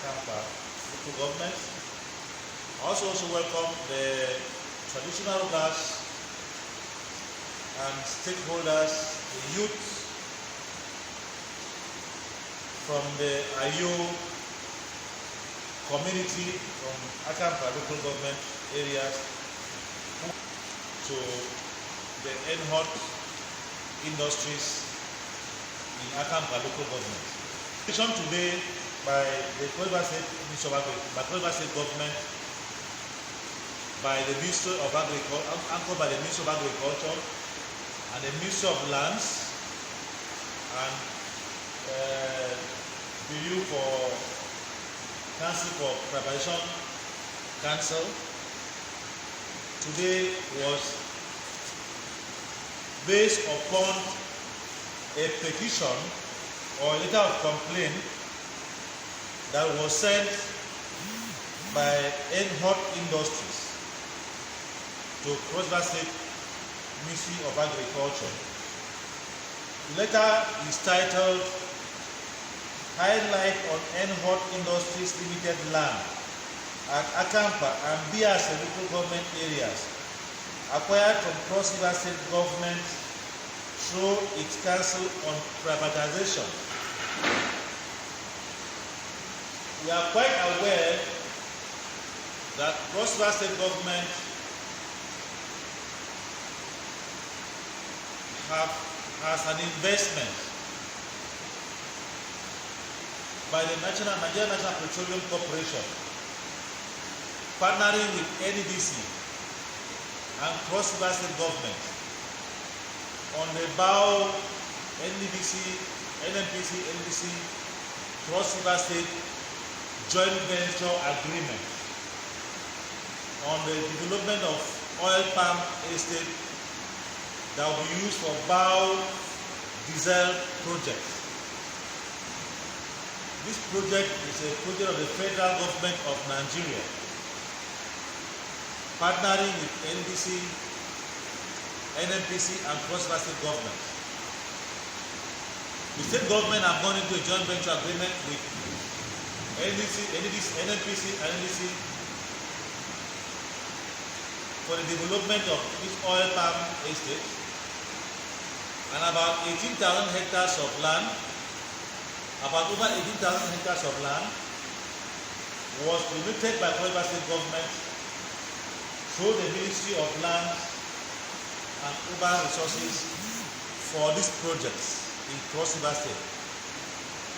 Akampa local government. I also welcome the traditional rulers and stakeholders, the youth from the Ayo community from Akampa local government areas to the Eng-Huat industries in Akampa local government. Today by the Govt State government, by the Ministry of Agriculture, anchored by the Ministry of Agriculture and the Ministry of Lands and Bureau for Council for Preparation Council. Today was based upon a petition or a letter of complaint that was sent by Eng-Huat Industries to Trespass State Ministry of Agriculture. The letter is titled Highlight on Eng-Huat Industries Limited Land at Akampa and Biase local government areas acquired from Trespass State government through its Council on Privatization. We are quite aware that Trespass State government has an investment by the Nigerian National Petroleum Corporation, partnering with NEDC and Trespass State government on the BAO, NEDC, NNPC, NDC, Trespass State joint venture agreement on the development of oil palm estate that will be used for BAO diesel project. This project is a project of the federal government of Nigeria, partnering with NDC, NNPC and Trespass State government. The state government have gone into a joint venture agreement with NNPC and NDC for the development of this oil palm estate, and about 18,000 hectares of land, about over 18,000 hectares of land was donated by Trespass State government through the Ministry of Lands and Urban Resources for these projects in Trespass State.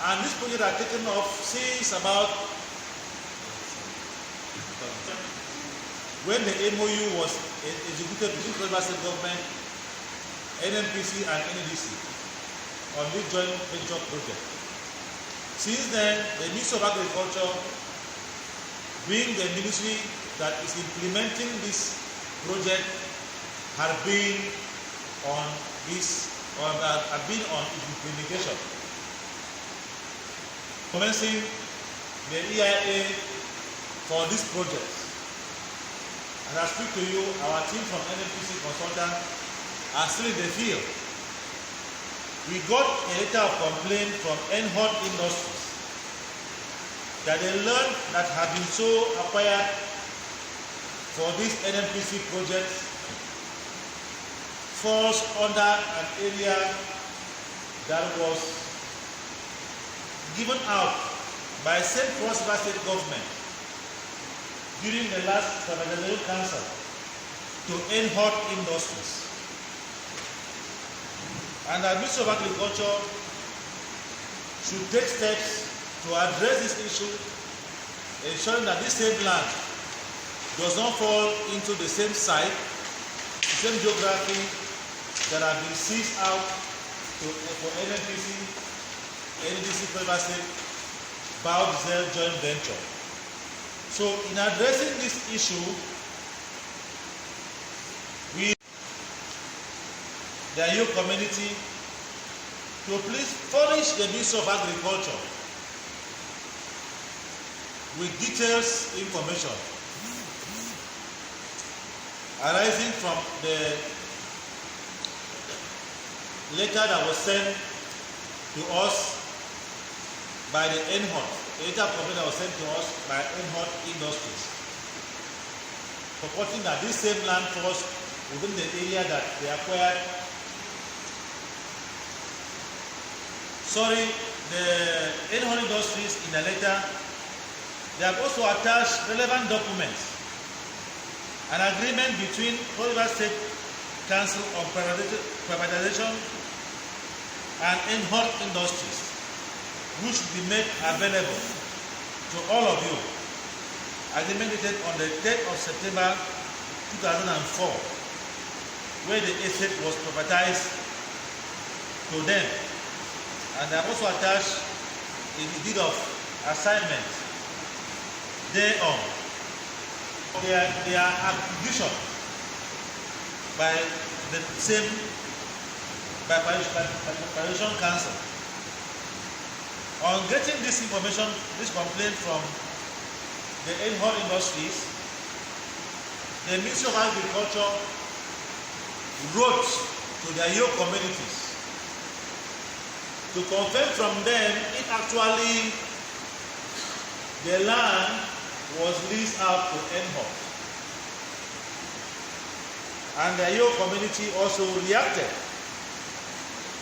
And this project has taken off since about when the MOU was executed between Trespass State government, NNPC and NEDC on this joint venture project. Since then, the Ministry of Agriculture, being the ministry that is implementing this project, has been on its implementation, commencing the EIA for this project. As I speak to you, our team from NNPC consultant are still in the field. We got a letter of complaint from Eng-Huat Industries that they learned that had been so acquired for this NNPC project falls under an area that was given out by St. Trespass State government during the last Privatization Council to Eng-Huat Industries. And the Ministry of Agriculture should take steps to address this issue, ensuring that this same land does not fall into the same site, the same geography that have been seized out for NNPC, NDC, Trespass State, BAO diesel joint venture. So in addressing this issue, we the Ayo community to please furnish the Ministry of Agriculture with details information arising from the letter that was sent to us by the Eng-Huat. A letter of complaint that was sent to us by Eng-Huat Industries, purporting that this same land trust within the area that they acquired. Sorry, the Eng-Huat Industries in a letter, they have also attached relevant documents, an agreement between Cross River State Council on Privatization and Eng-Huat Industries, which should be made available to all of you. Agreement dated on the 3rd of September 2004, where the estate was privatized to them. And they have also attached a deed of assignment thereon. They are acquisition by the same Privatization Council. On getting this information, this complaint from the Eng-Huat Industries, the Ministry of Agriculture wrote to their yoke communities to confirm from them if actually the land was leased out to Eng-Huat. And the yoke community also reacted,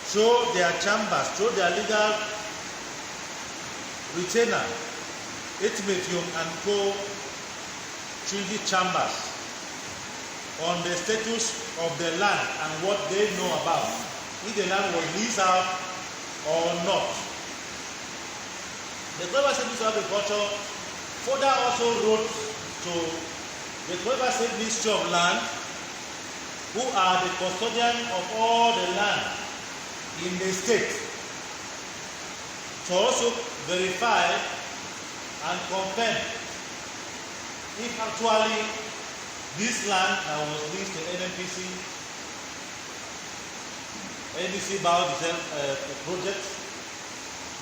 through their chambers, through their legal retainer, Itmetium and Co. Treaty Chambers, on the status of the land and what they know about, if the land was leased out or not. The Govt Ministry of Agriculture further also wrote to the Govt Ministry of Land, who are the custodian of all the land in the state, to also verify and confirm if actually this land that was leased to NDC Biodiesel project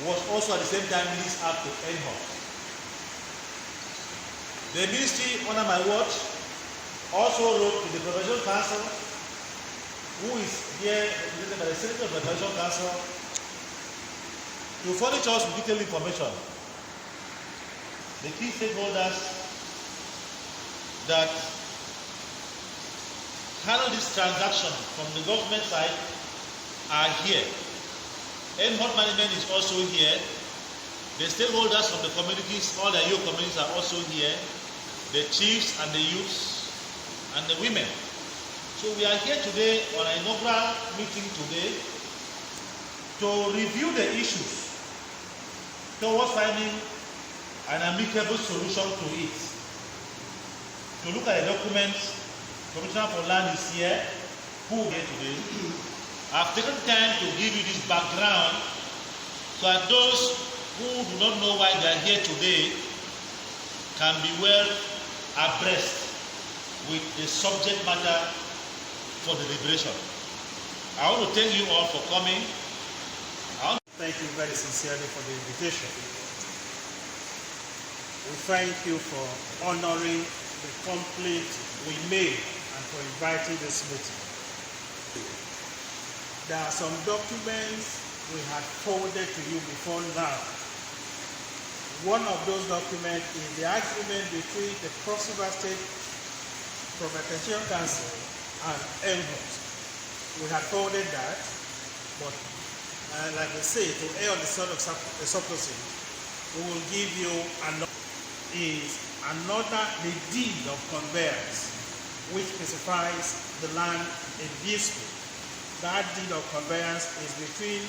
was also at the same time leased out to Eng-Huat. The ministry, under my watch, also wrote to the Privatization Council, who is here represented by the Secretary of the Privatization Council, to furnish us with detailed information. The key stakeholders that handle this transaction from the government side are here. Eng-Huat management is also here. The stakeholders from the communities, all the youth communities are also here. The chiefs and the youths and the women. So we are here today on an inaugural meeting today to review the issues towards finding an amicable solution to it. To look at the documents, Commissioner for Land is here, who is here today. I've taken time to give you this background so that those who do not know why they are here today can be well abreast with the subject matter for the deliberation. I want to thank you all for coming. Thank you very sincerely for the invitation. We thank you for honoring the complaint we made and for inviting this meeting. There are some documents we had forwarded to you before now. One of those documents is the agreement between the Cross River State Privatization Council and Eng-Huat. We had forwarded that, but like I say, to err on the side of surplusage, we will give you another deed of conveyance, which specifies the land in dispute. That deed of conveyance is between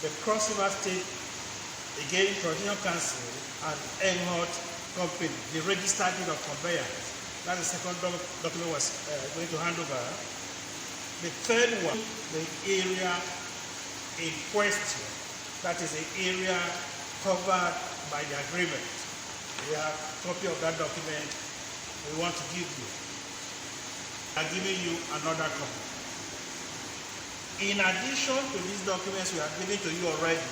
the Cross River State, again, Privatization Council, and Eng-Huat Company, the registered deed of conveyance. That's the second document was going to hand over. The third one, the area in question, that is the area covered by the agreement. We have a copy of that document we want to give you. I'm giving you another copy. In addition to these documents we have given to you already,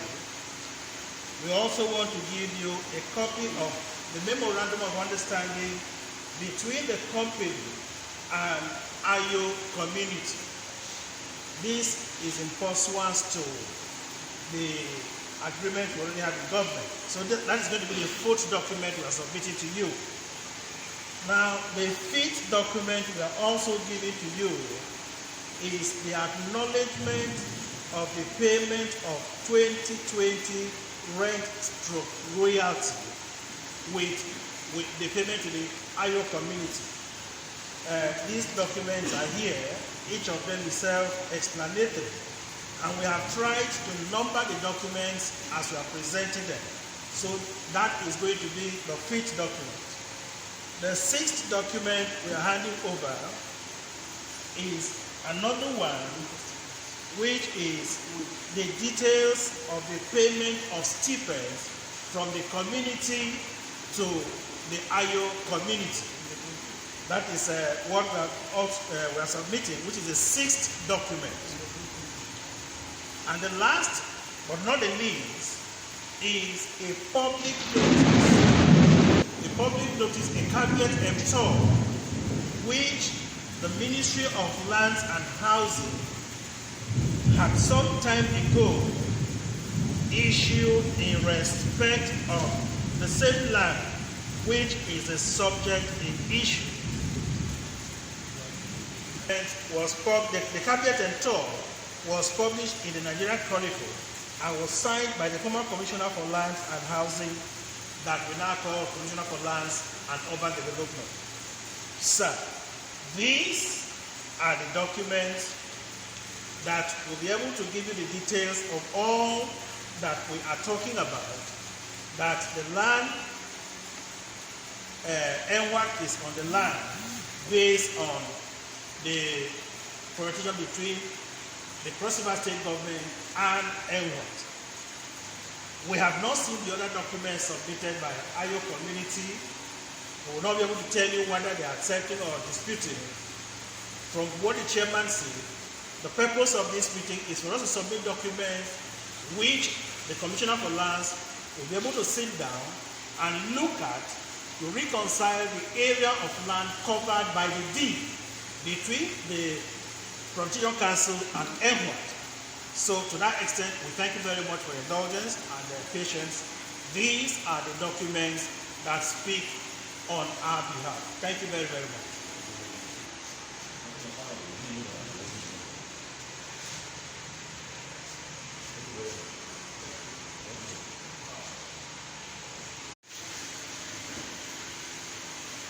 we also want to give you a copy of the Memorandum of Understanding between the company and Ayo community. This is in pursuance to the agreement we already have with government. So that is going to be the fourth document we are submitting to you. Now, the fifth document we are also giving to you is the acknowledgement of the payment of 2020 rent/royalty with the payment to the Ayo community. These documents are here. Each of them is self-explanatory. And we have tried to number the documents as we are presenting them. So that is going to be the fifth document. The sixth document we are handing over is another one, which is the details of the payment of stipends from the community to the Ayo community. That is what we are submitting, which is the sixth document. And the last, but not the least, is a public notice. A public notice, a caveat emptor, which the Ministry of Lands and Housing had some time ago issued in respect of the same land, which is a subject in issue. The caveat emptor was published in the Nigerian Chronicle and was signed by the former Commissioner for Lands and Housing, that we now call Commissioner for Lands and Urban Development. So, these are the documents that will be able to give you the details of all that we are talking about, that the land, Eng-Huat is on the land based on the partition between the Trespass state government and Eng-Huat. We have not seen the other documents submitted by Ayo community. We will not be able to tell you whether they are accepting or disputing. From what the chairman said, the purpose of this meeting is for us to submit documents which the Commissioner for Lands will be able to sit down and look at to reconcile the area of land covered by the deed between the Protection Council and Eng-Huat. So to that extent, we thank you very much for your indulgence and patience. These are the documents that speak on our behalf. Thank you very, very much.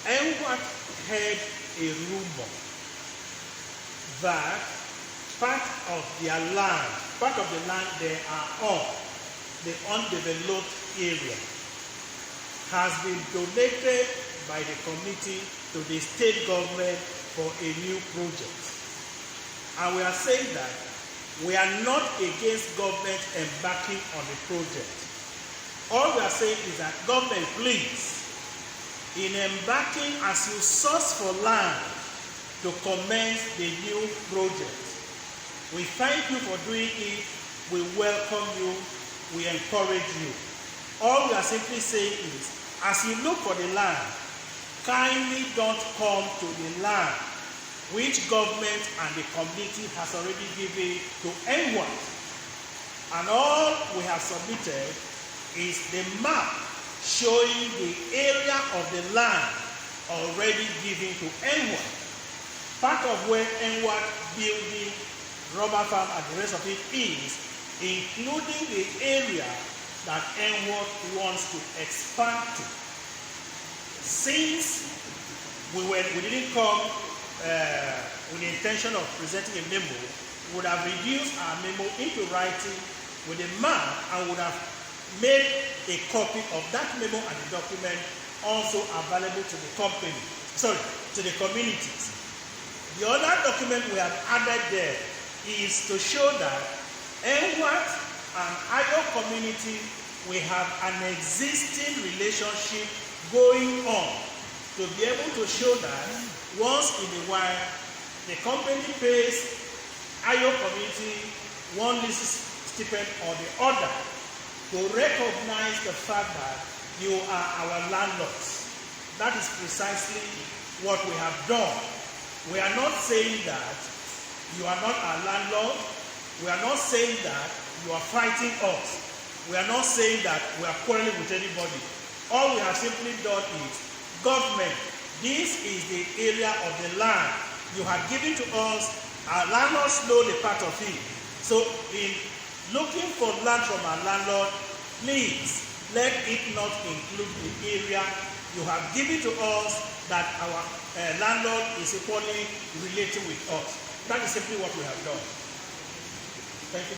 Eng-Huat heard a rumor that part of the land they are on, the undeveloped area, has been donated by the committee to the state government for a new project. And we are saying that we are not against government embarking on the project. All we are saying is that government, please, in embarking as you source for land to commence the new project, we thank you for doing it, we welcome you, we encourage you. All we are simply saying is, as you look for the land, kindly don't come to the land which government and the community has already given to anyone. And all we have submitted is the map showing the area of the land already given to anyone. Part of where Eng-Huat building, rubber farm and the rest of it is, including the area that Eng-Huat wants to expand to. Since we didn't come with the intention of presenting a memo, we would have reduced our memo into writing with a map and would have made a copy of that memo and the document also available to the to the communities. The other document we have added there is to show that Eng-Huat and Ayo community, we have an existing relationship going on, to be able to show that once in a while the company pays Ayo community one lease stipend or the other, to recognize the fact that you are our landlords. That is precisely what we have done. We are not saying that you are not our landlord. We are not saying that you are fighting us. We are not saying that we are quarreling with anybody. All we have simply done is, government, this is the area of the land you have given to us. Our landlords know the part of it. So in looking for land from our landlord, please let it not include the area you have given to us that our landlord is equally relating with us. That is simply what we have done. Thank you.